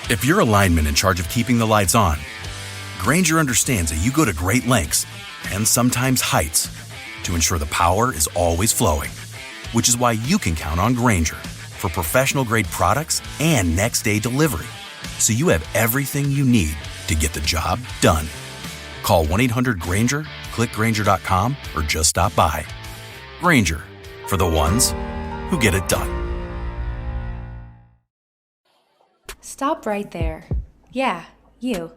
If you're a lineman in charge of keeping the lights on, Granger understands that you go to great lengths and sometimes heights to ensure the power is always flowing, which is why you can count on Granger for professional-grade products and next-day delivery, so you have everything you need to get the job done. Call 1-800-GRANGER, click Granger.com, or just stop by. Granger, for the ones who get it done. Stop right there. Yeah, you.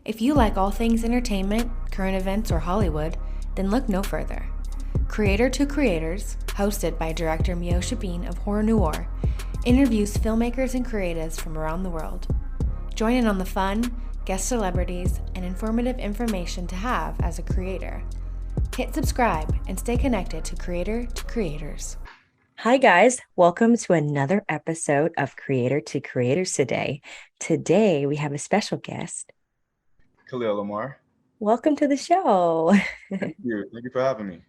If you like all things entertainment, current events, or Hollywood, then look no further. Creator to Creators, hosted by director Meosha of Horror Noir, interviews filmmakers and creatives from around the world. Join in on the fun, guest celebrities, and informative information to have as a creator. Hit subscribe and stay connected to Creator to Creators. Hi, guys. Welcome to another episode of Creator to Creators today. Today, we have a special guest. Khalil La'Marr. Welcome to the show. Thank you. Thank you for having me.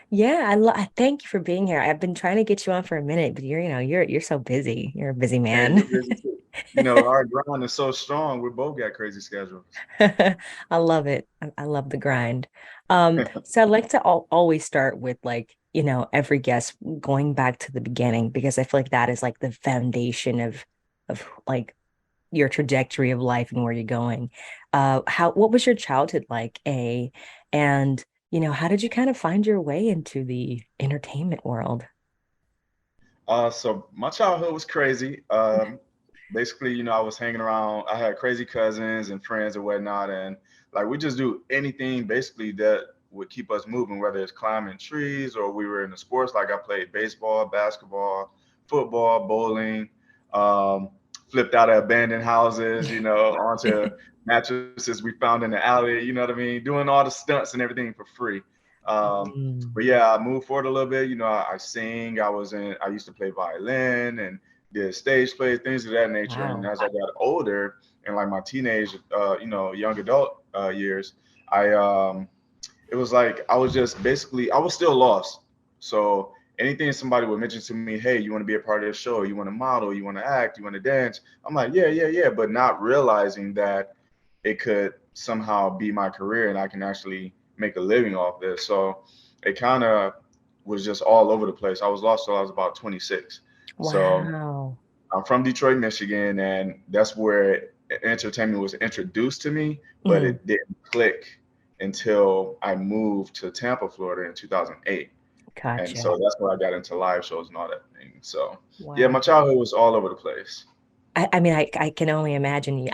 Yeah, I thank you for being here. I've been trying to get you on for a minute, but you're so busy. You're a busy man. Yeah, you're busy too. Our grind is so strong. We both got crazy schedules. I love it. I love the grind. So I'd like to always start with every guest going back to the beginning, because I feel like that is like the foundation of like your trajectory of life and where you're going. What was your childhood like, and how did you kind of find your way into the entertainment world? So my childhood was crazy. Basically, I was hanging around. I had crazy cousins and friends and whatnot, and like we just do anything basically that would keep us moving, whether it's climbing trees or we were in the sports. Like I played baseball, basketball, football, bowling, flipped out of abandoned houses, onto mattresses we found in the alley, you know what I mean? Doing all the stunts and everything for free. But yeah, I moved forward a little bit. I sing. I used to play violin and did stage plays, things of that nature. Wow. And as I got older and like my teenage, young adult years, it was like I was just basically, I was still lost. So anything somebody would mention to me, hey, you want to be a part of this show? You want to model? You want to act? You want to dance? I'm like, yeah, but not realizing that it could somehow be my career and I can actually make a living off this. So it kind of was just all over the place. I was lost till I was about 26. Wow. So I'm from Detroit, Michigan, and that's where entertainment was introduced to me, but it didn't click until I moved to Tampa, Florida in 2008. Gotcha. And so that's where I got into live shows and all that thing. So Wow. yeah, my childhood was all over the place. I mean, I can only imagine.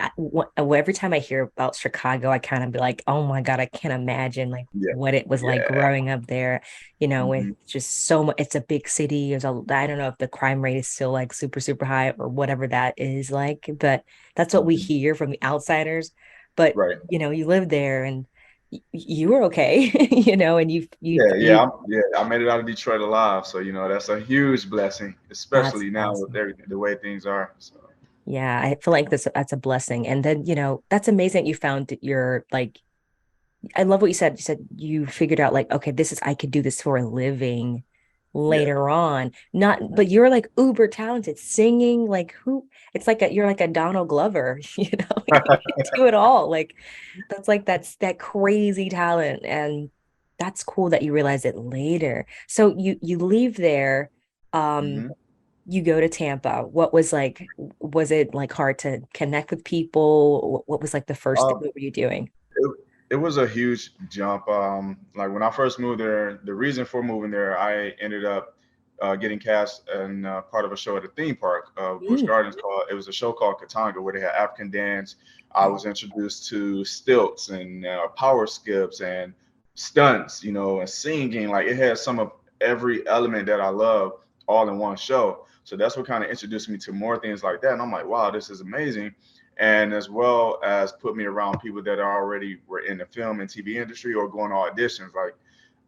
Every time I hear about Chicago, I kind of be like, oh my God, I can't imagine what it was like growing up there, with just so much. It's a big city. I don't know if the crime rate is still like super, super high or whatever that is like, but that's what we hear from the outsiders. But, you live there and you were okay, and I made it out of Detroit alive. So, that's a huge blessing, especially now with everything, the way things are. So. Yeah, I feel like that's a blessing. And then, that's amazing that you found your I love what you said. You said you figured out okay, I could do this for a living later on. But you're like uber talented singing, it's like you're like a Donald Glover, you can do it all. That's that crazy talent. And that's cool that you realize it later. So you leave there, you go to Tampa. Was it hard to connect with people? What was the first thing? What were you doing? It was a huge jump. Like when I first moved there, the reason for moving there, I ended up getting cast and part of a show at a theme park, Busch Gardens. It was a show called Katanga, where they had African dance. I was introduced to stilts and power skips and stunts, and singing. Like it had some of every element that I love all in one show. So that's what kind of introduced me to more things like that. And I'm like, wow, this is amazing. And as well as put me around people that already were in the film and TV industry or going to auditions. Like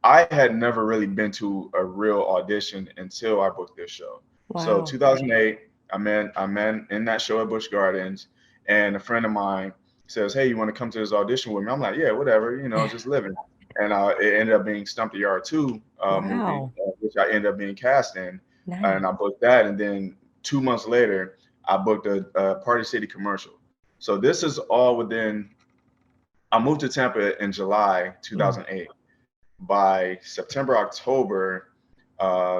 I had never really been to a real audition until I booked this show. Wow. So 2008, I'm in that show at Busch Gardens, and a friend of mine says, hey, you want to come to this audition with me? I'm like, yeah, whatever, just living. And it ended up being Stomp the Yard 2 movie, which I ended up being cast in. Nice. And I booked that. And then 2 months later, I booked a Party City commercial. So this is all within. I moved to Tampa in July Mm. 2008. By September, October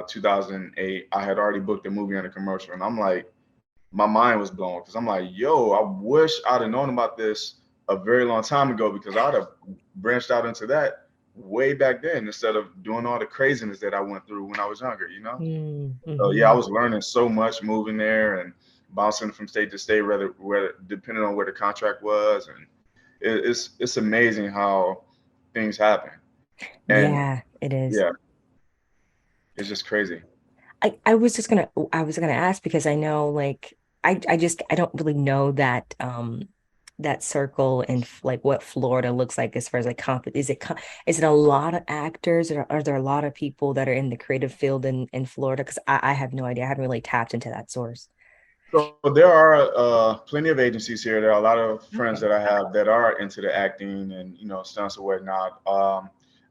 2008, I had already booked a movie and a commercial. And I'm like, my mind was blown because I'm like, yo, I wish I'd have known about this a very long time ago because I'd have branched out into that way back then instead of doing all the craziness that I went through when I was younger, you know? Mm. So yeah, I Hmm. was learning so much moving there and bouncing from state to state, whether depending on where the contract was. And it's amazing how things happen. And Yeah, it is. yeah, it's just crazy. I was gonna ask because I know like I don't really know that that circle and like what Florida looks like as far as like is it a lot of actors or are there a lot of people that are in the creative field in Florida? Because I have no idea. I haven't really tapped into that source. So there are plenty of agencies here. There are a lot of friends Okay. that I have that are into the acting and stunts and whatnot.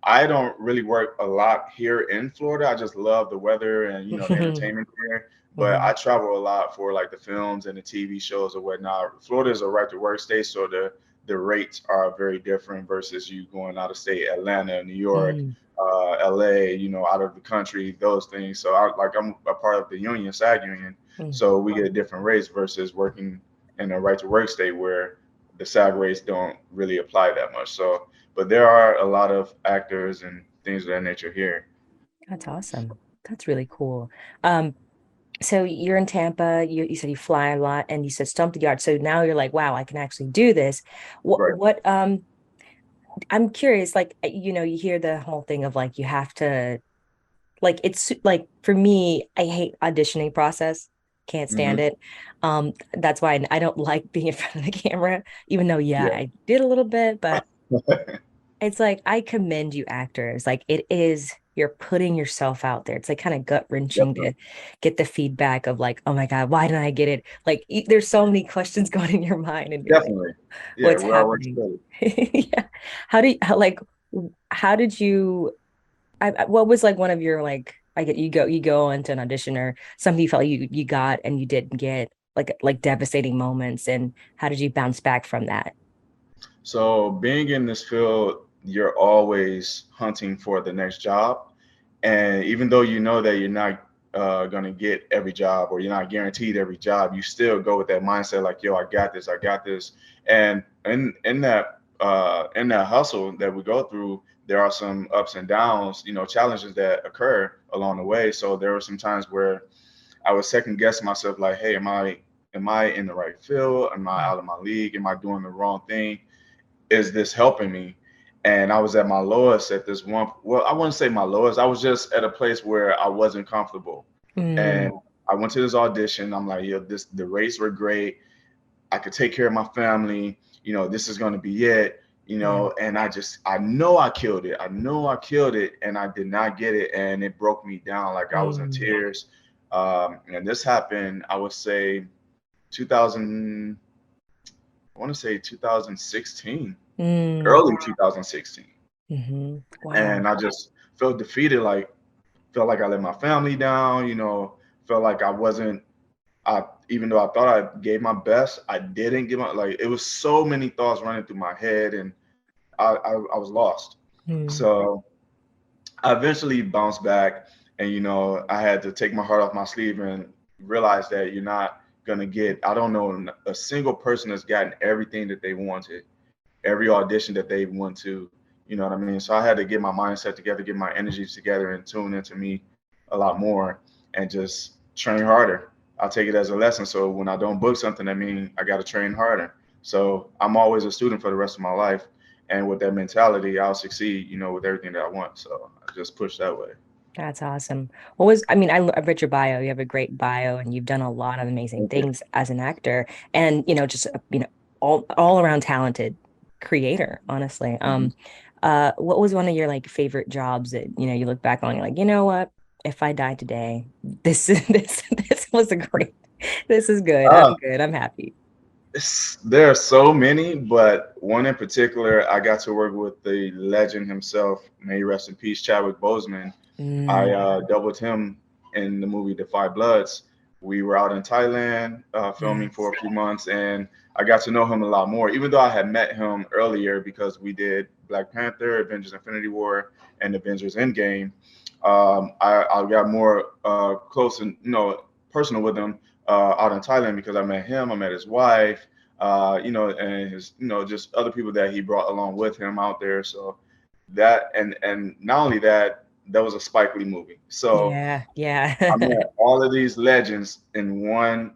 I don't really work a lot here in Florida. I just love the weather and the entertainment here. But Hmm. I travel a lot for like the films and the TV shows or whatnot. Florida is a right to work state, so the rates are very different versus you going out of state, Atlanta, New York, Mm. LA, out of the country, those things. So I'm a part of the union, SAG union. Mm. So we get different rates versus working in a right to work state where the SAG rates don't really apply that much. So, but there are a lot of actors and things of that nature here. That's awesome. That's really cool. Um, So you're in Tampa, you said you fly a lot and you said Stomp the Yard. So now you're like, wow, I can actually do this. Right. What I'm curious, like you hear the whole thing of like you have to like it's like for me, I hate auditioning process. Can't stand Hmm. it. That's why I don't like being in front of the camera, even though yeah, Yeah. I did a little bit, but it's like I commend you actors. Like it is, you're putting yourself out there. It's like kind of gut wrenching Definitely. to get the feedback of like, oh my God, why didn't I get it? Like there's so many questions going in your mind and you're like, Definitely. Yeah. what's We're always happening? ready. Yeah. How did you what was like one of your like I get you go into an audition or something you felt you got and you didn't get like devastating moments and how did you bounce back from that? So being in this field, you're always hunting for the next job. And even though you know that you're not going to get every job or you're not guaranteed every job, you still go with that mindset like, yo, I got this, I got this. And in that hustle that we go through, there are some ups and downs, challenges that occur along the way. So there were some times where I was second guessing myself, like, hey, am I in the right field? Am I out of my league? Am I doing the wrong thing? Is this helping me? And I was at my lowest at this one. Well, I wouldn't say my lowest. I was just at a place where I wasn't comfortable. Mm, And I went to this audition. I'm like, yeah, the rates were great. I could take care of my family. This is going to be it. yeah. And I know I killed it. I know I killed it, and I did not get it, and it broke me down. Like I was in Mm, tears. And this happened, I would say, 2000. I want to say 2016, mm, early 2016. wow. And I just felt defeated, like felt like I let my family down, felt like I wasn't I even though I thought I gave my best, I didn't give my like it was so many thoughts running through my head and I was lost. Mm, So I eventually bounced back and I had to take my heart off my sleeve and realize that you're not gonna get I don't know a single person that's gotten everything that they wanted every audition that they went to. You know what I mean? So I had to get my mindset together, get my energies together, and tune into me a lot more, and just train harder. I'll take it as a lesson. So when I don't book something, I mean I got to train harder. So I'm always a student for the rest of my life, and with that mentality, I'll succeed. With everything that I want. So I just push that way. that's awesome. I've read your bio. You have a great bio and you've done a lot of amazing Thank you. things as an actor and, just, all around talented creator, honestly. Mhm. What was one of your like favorite jobs that, you look back on, you're like, you know what? If I died today, this is this was a great, this is good. I'm Uh, good. I'm happy. there are so many, but one in particular, I got to work with the legend himself. May he rest in peace, Chadwick Boseman. I Mm, doubled him in the movie The Five Bloods. We were out in Thailand filming for Yes. a few months, and I got to know him a lot more. Even though I had met him earlier because we did Black Panther, Avengers: Infinity War, and Avengers: Endgame, I got more close and personal with him out in Thailand because I met him, I met his wife, and his just other people that he brought along with him out there. So that and not only that, that was a Spike Lee movie. So Yeah, I yeah. met all of these legends in one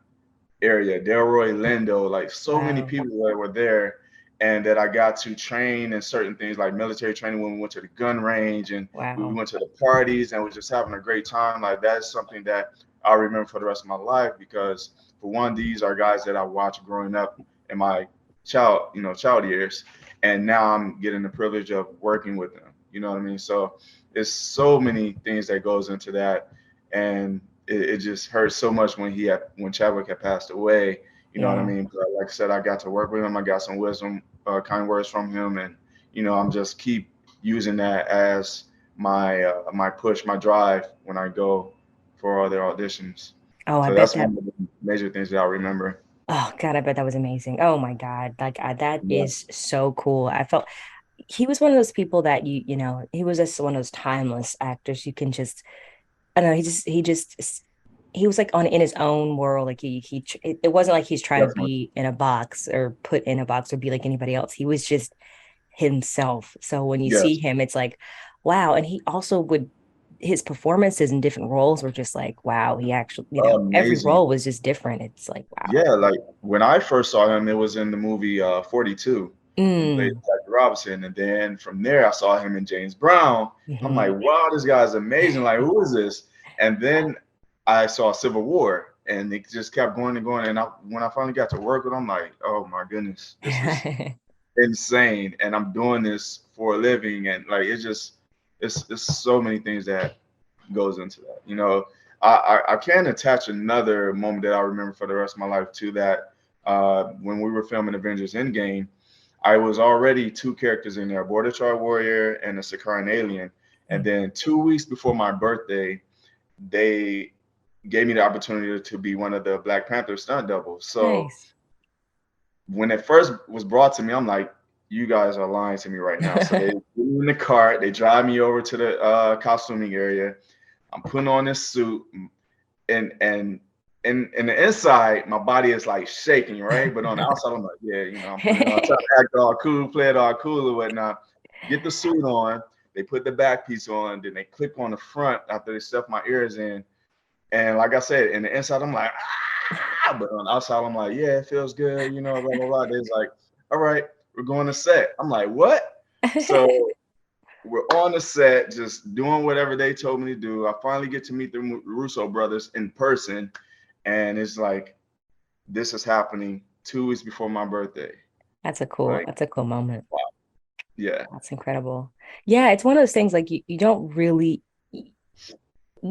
area. Delroy Lindo, like so many Wow. people that were there, and that I got to train in certain things like military training when we went to the gun range and we Wow. went to the parties and was just having a great time. Like that's something that I'll remember for the rest of my life because for one, these are guys that I watched growing up in my child years, and now I'm getting the privilege of working with them. You know what I mean? So it's so many things that goes into that, and it just hurt so much when Chadwick had passed away. You know what I Yeah. mean? But like I said, I got to work with him. I got some wisdom, kind words from him, and I'm just keep using that as my push, my drive when I go for other auditions. Oh, I So bet that's that. one of the major things that I remember. Oh God, I bet that was amazing. Oh my God, like that Yeah, is so cool. I felt he was one of those people that he was just one of those timeless actors. You can just, I don't know, he was like on in his own world. Like it wasn't like he's trying to definitely. be in a box or put in a box or be like anybody else. He was just himself. So when you see Yes, him, it's like, wow. And he also would his performances in different roles were just like, wow, he actually, every amazing. role was just different. It's like, wow. Yeah, like when I first saw him, it was in the movie 42. He played Mm. Jackie Robinson, and then from there, I saw him in James Brown. I'm like, Hmm. wow, this guy's amazing. Like, who is this? And then I saw Civil War, and it just kept going and going. And when I finally got to work with him, I'm like, oh my goodness, this is insane. And I'm doing this for a living, and like, it's so many things that goes into that. I can attach another moment that I remember for the rest of my life to that. When we were filming Avengers Endgame, I was already two characters in there, a Border Chart Warrior and a Sakaran Alien. And then 2 weeks before my birthday, they gave me the opportunity to be one of the Black Panther stunt doubles. So Nice. when it first was brought to me, I'm like, you guys are lying to me right now. So they put me in the cart, they drive me over to the costuming area. I'm putting on this suit, and in the inside, my body is like shaking, right? But on the outside, I'm like, yeah, I'm putting on, trying to act all cool, play it all cool or whatnot. Get the suit on. They put the back piece on, then they clip on the front after they stuff my ears in. And like I said, in the inside, I'm like, ah, but on the outside, I'm like, yeah, it feels good, blah, blah, blah. They're like, all right, we're going to set. I'm like, what? So we're on the set, just doing whatever they told me to do. I finally get to meet the Russo brothers in person, and it's like this is happening 2 weeks before my birthday. Like, That's a cool moment. wow, yeah, That's incredible. Yeah, it's one of those things like you don't really,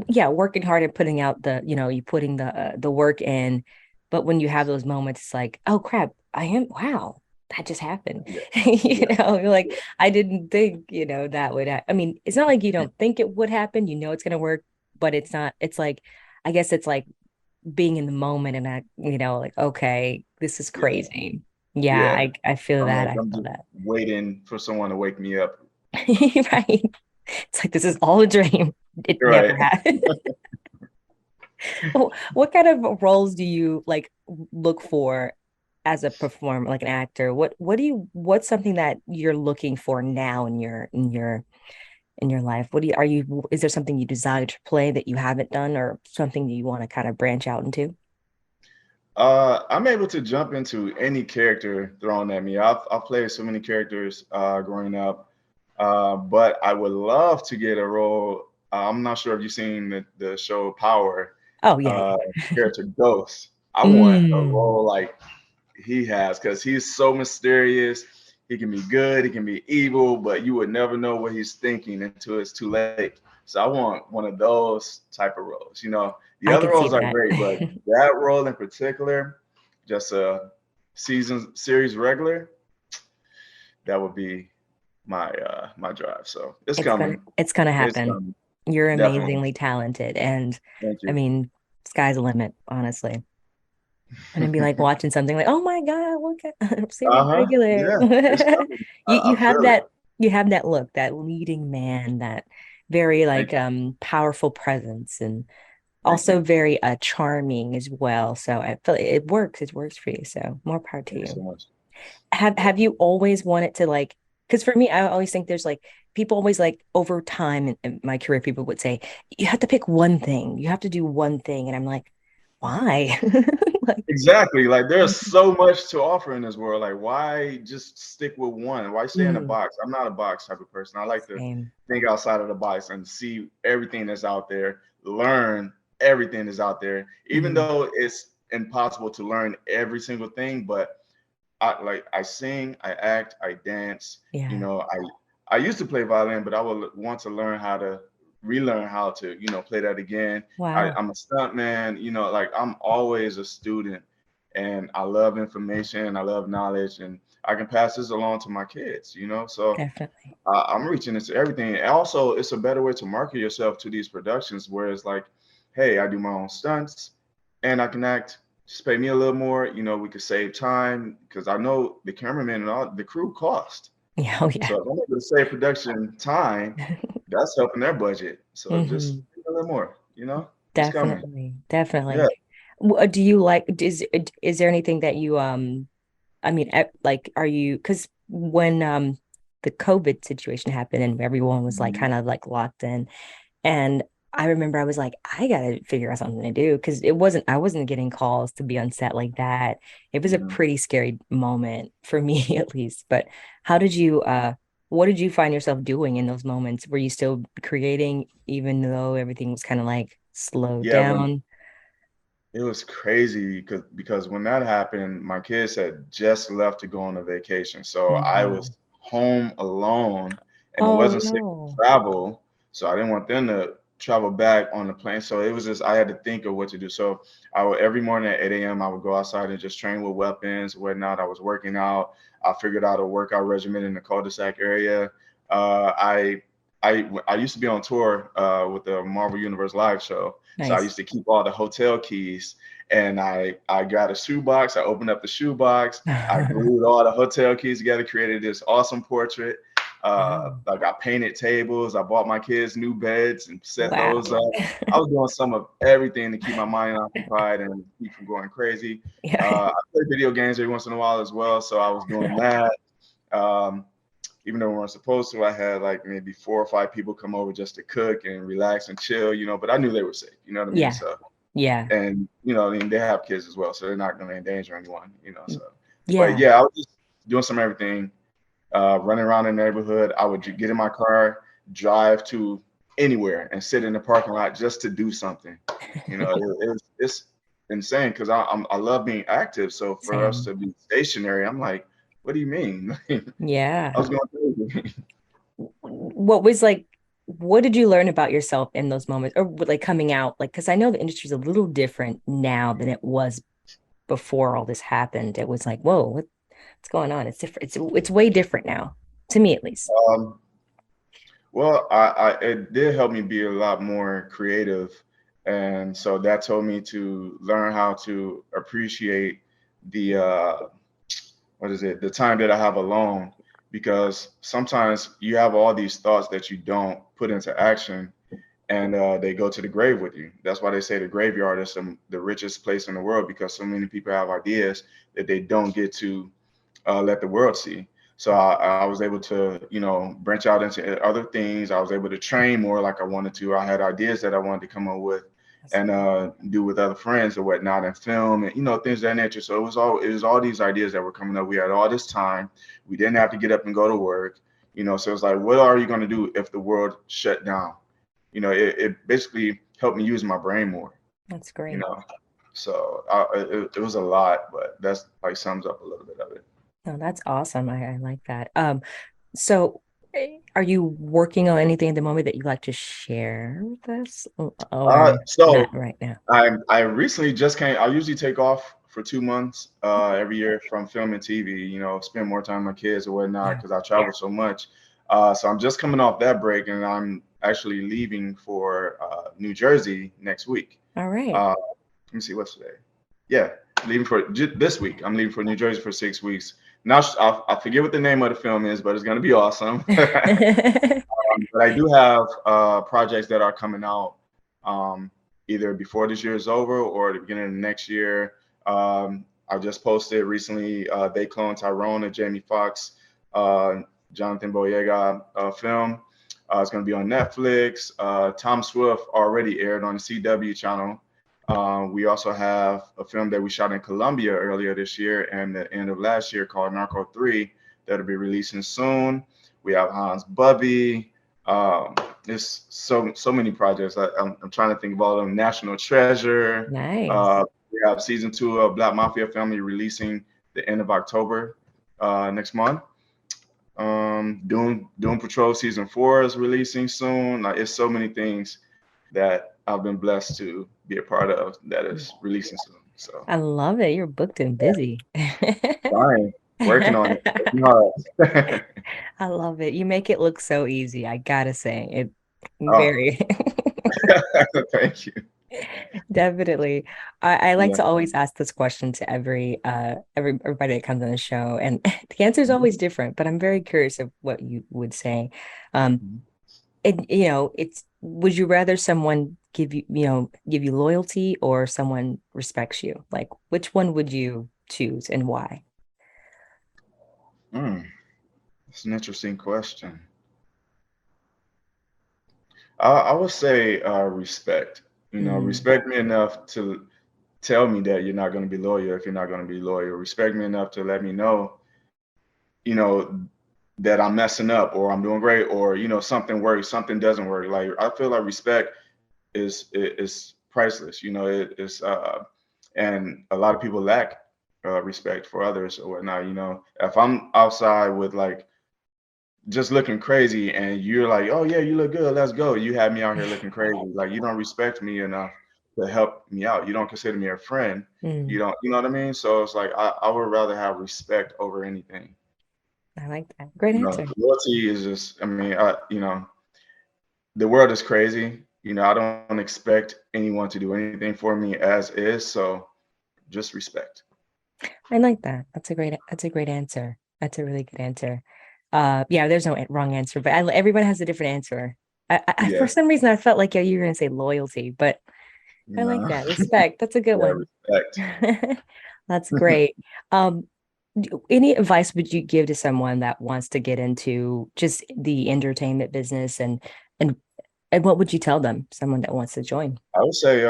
yeah, working hard and putting out you putting the work in, but when you have those moments, it's like, oh crap, wow, that just happened. yeah, yeah, You're like, yeah, I didn't think, that would I mean, it's not like you don't think it would happen, it's gonna work, but it's not, it's like, I guess it's like being in the moment and like, okay, this is yeah, crazy. Yeah, yeah. I feel I'm that. like, I I'm feel just that. waiting for someone to wake me up. Right. It's like this is all a dream. It never Right. happened. What kind of roles do you like look for as a performer, like an actor? What's something that you're looking for now in your life? Is there something you desire to play that you haven't done or something that you want to kind of branch out into? I'm able to jump into any character thrown at me. I've played so many characters growing up, but I would love to get a role. I'm not sure if you've seen the show Power, Oh yeah, yeah. the character Ghost. I want a Mm. role like he has because he's so mysterious. He can be good, he can be evil, but you would never know what he's thinking until it's too late. So I want one of those type of roles. The I other can see roles are that. great, but that role in particular, just a season series regular, that would be my drive. So it's It's gonna coming. it's gonna It's happen. coming. You're Definitely. amazingly talented. And Thank I you. mean, sky's the limit, honestly. And then be like watching something like, oh my God, look at see the Uh-huh. regular. Yeah, it's coming. You I have feel it. that look, that leading man, that very Thank like you. powerful presence and Thank you. also very charming as well. So I feel it works. It works for you. So more power to Thank you you. so much. Have you always wanted to like, because for me, I always think there's like people always like over time in my career, people would say, you have to pick one thing, you have to do one thing. And I'm like, why? Like, Exactly. Like there's so much to offer in this world. Like why just stick with one? Why stay in a mm, box? I'm not a box type of person. I like to same. think outside of the box and see everything that's out there, learn everything that's out there, even Mm, though it's impossible to learn every single thing. But I sing, I act, I dance. You yeah. know, I used to play violin, but I would want to learn how to relearn how to, play that again. Wow. I'm a stuntman, like I'm always a student and I love information, I love knowledge, and I can pass this along to my kids. So Definitely. I'm reaching into everything. And also, it's a better way to market yourself to these productions where it's like, hey, I do my own stunts and I can act. Just pay me a little more. We could save time because I know the cameraman and all the crew cost. Yeah. Oh, yeah. So if I'm able to save production time, that's helping their budget. So just hmm a little more. It's coming. Definitely. Yeah. Definitely. Do you like, is there anything that you, I mean, like, are you, because when the COVID situation happened and everyone was like Mhm. kind of like locked in, and I remember I was like, I gotta figure out something to do because I wasn't getting calls to be on set like that. It was a Mhm. pretty scary moment for me at least. But how did you what did you find yourself doing in those moments? Were you still creating even though everything was kind of like slowed Yeah, when down? it was crazy because when that happened, my kids had just left to go on a vacation. So I was Mhm. home alone and it Oh wasn't safe to no. travel. So I didn't want them to travel back on the plane. So it was just I had to think of what to do. So I would every morning at 8 a.m. I would go outside and just train with weapons, whatnot. I was working out. I figured out a workout regimen in the cul-de-sac area. Uh, I I used to be on tour with the Marvel Universe live show. So I Nice. used to keep all the hotel keys and I got a shoebox. I opened up the shoebox. I glued all the hotel keys together, created this awesome portrait. Wow. Like I painted tables. I bought my kids new beds and set those Wow. up. I was doing some of everything to keep my mind occupied and keep from going crazy. Yeah. I play video games every once in a while as well. So I was doing that. Um, even though we weren't supposed to, I had like maybe 4 or 5 people come over just to cook and relax and chill, but I knew they were safe, you know what I mean? Yeah. So, Yeah. and I mean, they have kids as well, so they're not going to endanger anyone. So, but Yeah. yeah, I was just doing some everything, running around in the neighborhood. I would get in my car, drive to anywhere and sit in the parking lot just to do something. It's insane because I love being active. So for us Same. to be stationary, I'm like, what do you mean? I Yeah. was going crazy. What was like, what did you learn about yourself in those moments or like coming out? Like, because I know the industry's a little different now than it was before all this happened. It was like, whoa, what's going on? It's different. It's way different now, to me at least. Um, well, it did help me be a lot more creative, and so that told me to learn how to appreciate the what is it, the time that I have alone, because sometimes you have all these thoughts that you don't put into action, and they go to the grave with you. That's why they say the graveyard is the richest place in the world because so many people have ideas that they don't get to let the world see. So I was able to, branch out into other things. I was able to train more like I wanted to. I had ideas that I wanted to come up with and do with other friends or whatnot and film and, things of that nature. So it was all these ideas that were coming up. We had all this time. We didn't have to get up and go to work, so it's like, what are you going to do if the world shut down? It basically helped me use my brain more, That's you great. know. So it was a lot, but that's like sums up a little bit of it. No, that's awesome. I like that. So are you working on anything at the moment that you'd like to share with us or So not right now? I recently just came. I usually take off for 2 months every year from film and TV. Spend more time with my kids or whatnot Yeah. because I travel so much. So I'm just coming off that break, and I'm actually leaving for New Jersey next week. All right. Uh, me see what's today. Yeah, leaving for this week. I'm leaving for New Jersey for 6 weeks. Now I forget what the name of the film is, but it's gonna be awesome. But I do have projects that are coming out either before this year is over or at the beginning of next year. I just posted recently They Clone Tyrone, a Jamie Foxx, Jonathan Boyega film. It's going to be on Netflix. Tom Swift already aired on the CW channel. We also have a film that we shot in Colombia earlier this year and the end of last year called Narco 3 that'll be releasing soon. We have Hans Bubby. There's so many projects. I'm trying to think of all of them. National Treasure. Nice. We have season 2 of Black Mafia Family releasing the end of October next month. Doom Patrol season 4 is releasing soon. Like, it's so many things that I've been blessed to be a part of that is releasing soon. So I love it. You're booked and busy. fine, working on it. Working hard. I love it. You make it look so easy. I gotta say it. Oh, Very. thank you. Definitely. I like Yeah. to always ask this question to everybody that comes on the show, and the answer is always different, but I'm very curious of what you would say. And it's would you rather someone give you loyalty or someone respects you? Like, which one would you choose and why? That's an interesting question. I would say respect. Respect me enough to tell me that you're not going to be loyal if you're not going to be loyal. Respect me enough to let me know, you know, that I'm messing up or I'm doing great or something works, something doesn't work. Like I feel like respect is priceless. And a lot of people lack respect for others or whatnot. If I'm outside with like just looking crazy and you're like, oh yeah, you look good, let's go. You have me out here looking crazy. Like you don't respect me enough to help me out. You don't consider me a friend. You Mm, don't, you know what I mean? So it's like I would rather have respect over anything. I like that. Great answer. Loyalty is just, I mean, the world is crazy. I don't expect anyone to do anything for me as is. So just respect. I like that. That's a great answer. That's a really good answer. Yeah, there's no wrong answer, but everyone has a different answer. For Yeah. some reason, I felt like you were going to say loyalty, but I like No. that. Respect. That's a good Yeah, one. respect. That's great. Um, any advice would you give to someone that wants to get into just the entertainment business and and what would you tell them, someone that wants to join? I would say,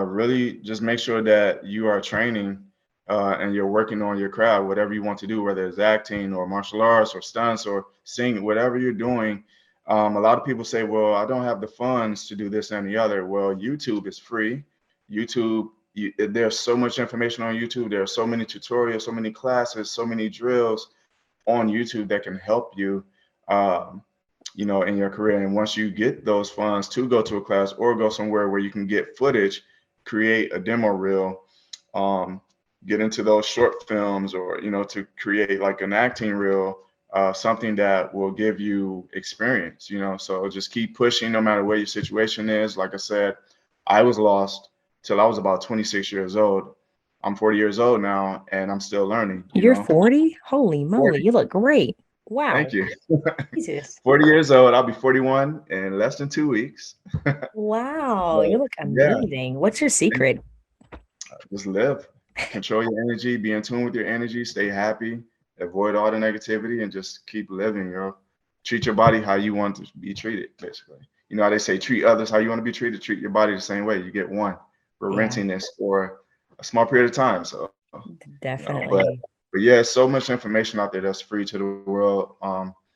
really just make sure that you are training and you're working on your craft, whatever you want to do, whether it's acting or martial arts or stunts or singing, whatever you're doing. A lot of people say, well, I don't have the funds to do this and the other. Well, YouTube is free. YouTube, there's so much information on YouTube. There are so many tutorials, so many classes, so many drills on YouTube that can help you. Um, in your career. And once you get those funds to go to a class or go somewhere where you can get footage, create a demo reel, um, get into those short films or, to create like an acting reel, something that will give you experience. So just keep pushing no matter where your situation is. Like I said, I was lost till I was about 26 years old. I'm 40 years old now and I'm still learning, You're 40? Holy moly, 40. you look great. Thank Wow. you. Jesus. 40 years old. I'll be 41 in less than 2 weeks. Wow, But you look yeah, amazing. What's your thank secret? just live, control your energy, be in tune with your energy, stay happy, avoid all the negativity, and just keep living. Treat your body how you want to be treated, basically. You know how they say treat others how you want to be treated, treat your body the same way. You get one. We're Yeah, renting this for a small period of time. So, but definitely. yeah, so much information out there that's free to the world.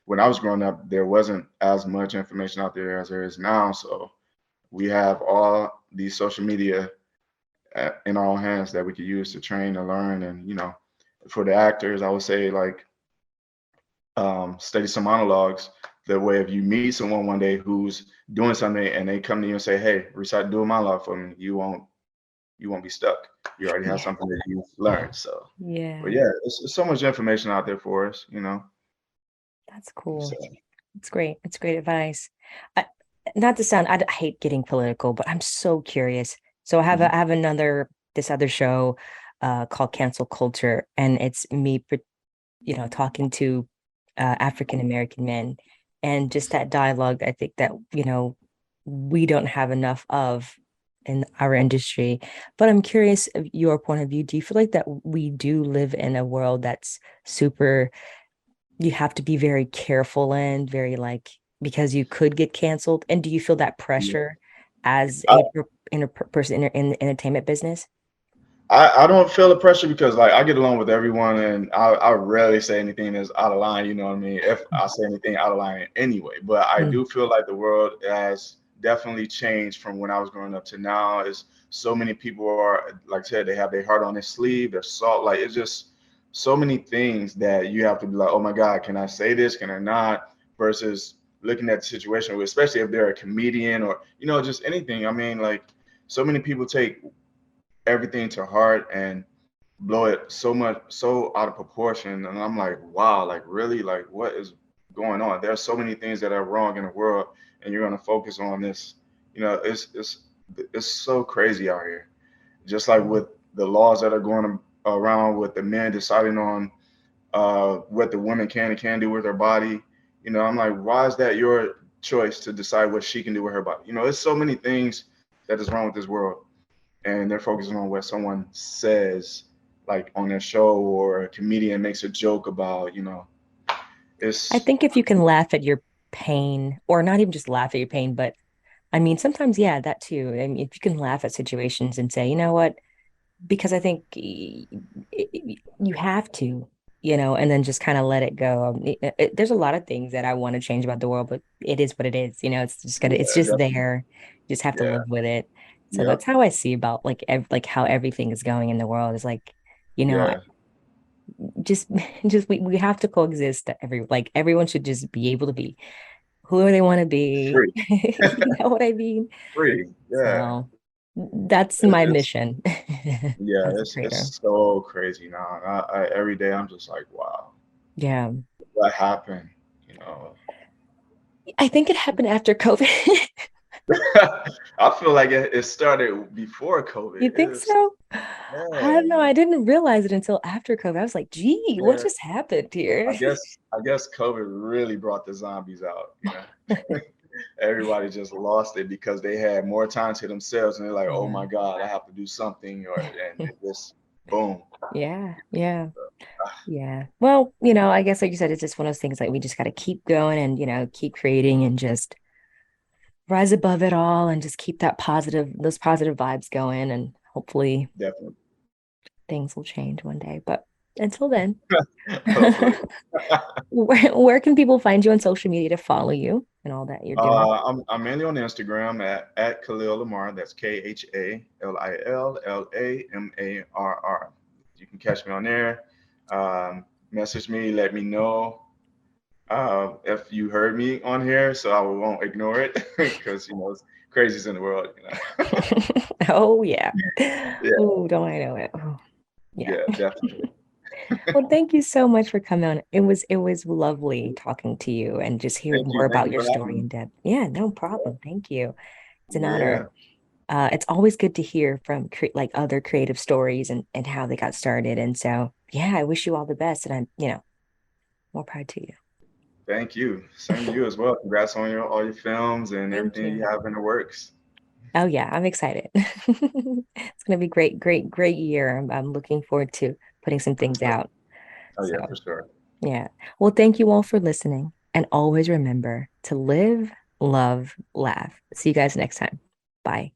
When I was growing up, there wasn't as much information out there as there is now. So we have all these social media in our own hands that we could use to train and learn. And for the actors, I would say like study some monologues. The way if you meet someone one day who's doing something and they come to you and say, "Hey, recite do a monologue for me," you won't be stuck. You already have Yeah, something that you learned. So, but yeah, yeah, it's so much information out there for us. that's So, cool. It's great. It's great advice. I, not to sound, I hate getting political, but I'm so curious. So Mhm. I have another this other show called Cancel Culture, and it's me, talking to African American men, and just that dialogue. I think that we don't have enough of in our industry. But I'm curious of your point of view. Do you feel like that we do live in a world that's super, you have to be very careful and very like, because you could get canceled? And do you feel that Yeah. pressure as I, in a person in the entertainment business? I don't feel the pressure because like I get along with everyone and I rarely say anything that's out of line, you know what I mean? If I say anything out of line anyway. But I Mm. do feel like the world has definitely changed from when I was growing up to now. Is so many people are like I said, they have their heart on their sleeve, their salt, like it's just so many things that you have to be like, oh my God, can I say this? Can I not? Versus looking at the situation, especially if they're a comedian or just anything. I mean, like so many people take everything to heart and blow it so much so out of proportion, and I'm like, wow, like really, like what is going on? There are so many things that are wrong in the world, and you're going to focus on this. It's so crazy out here, just like with the laws that are going around with the men deciding on what the woman can and can't do with her body. I'm like, why is that your choice to decide what she can do with her body? It's so many things that is wrong with this world, and they're focusing on what someone says, like on their show, or a comedian makes a joke about. I It's think if you can laugh at your pain, or not even just laugh at your pain, but I mean, sometimes, yeah, that too. I mean, if you can laugh at situations and say, you know what, because I think you have to, and then just kind of let it go. There's a lot of things that I want to change about the world, but it is what it is. It's Yeah, just definitely. there. You just have to Yeah. live with it. So that's Yep. how I see about like like how everything is going in the world is like, you know, Yeah. just just we have to coexist. Like everyone should just be able to be whoever they want to be. Free. You know what I mean? Free. Yeah. So that's It, my it's mission yeah. as a creator. It's so crazy now. Every day I'm just like, wow, Yeah. what happened? You know. I think it happened after COVID. I feel like it started before COVID. You think so? I don't know. Yeah. I didn't realize it until after COVID. I was like, gee, what Yeah. just happened here? I guess COVID really brought the zombies out. Everybody just lost it because they had more time to themselves, and they're like, "Oh Yeah. my God, I have to do something," and it just boom. Yeah. Yeah. Yeah. Well, I guess like you said, it's just one of those things like we just got to keep going and, keep creating and just rise above it all and just keep those positive vibes going. And hopefully Definitely. things will change one day. But until then, Hopefully. where can people find you on social media to follow you and all that you're doing? I'm mainly on Instagram at Khalil La'Marr. That's KhalilLamarr. You can catch me on there. Message me, let me know if you heard me on here, so I won't ignore it because it's crazies in the world. Oh yeah. Yeah, Oh, don't I know it? Oh, yeah. yeah, definitely. Well, thank you so much for coming on. It was lovely talking to you and just hearing more Thank about you your for having story me. in depth. Yeah, no problem. Thank you. It's an Yeah, honor. It's always good to hear from like other creative stories and how they got started. And so, yeah, I wish you all the best, and I'm, more proud to thank you. Same to you as well. Congrats on all your films and Thank everything you you. have in the works. Oh yeah, I'm excited. It's gonna be great, great, great year. I'm looking forward to putting some things out. Oh So yeah, for sure. yeah. Well, thank you all for listening. And always remember to live, love, laugh. See you guys next time. Bye.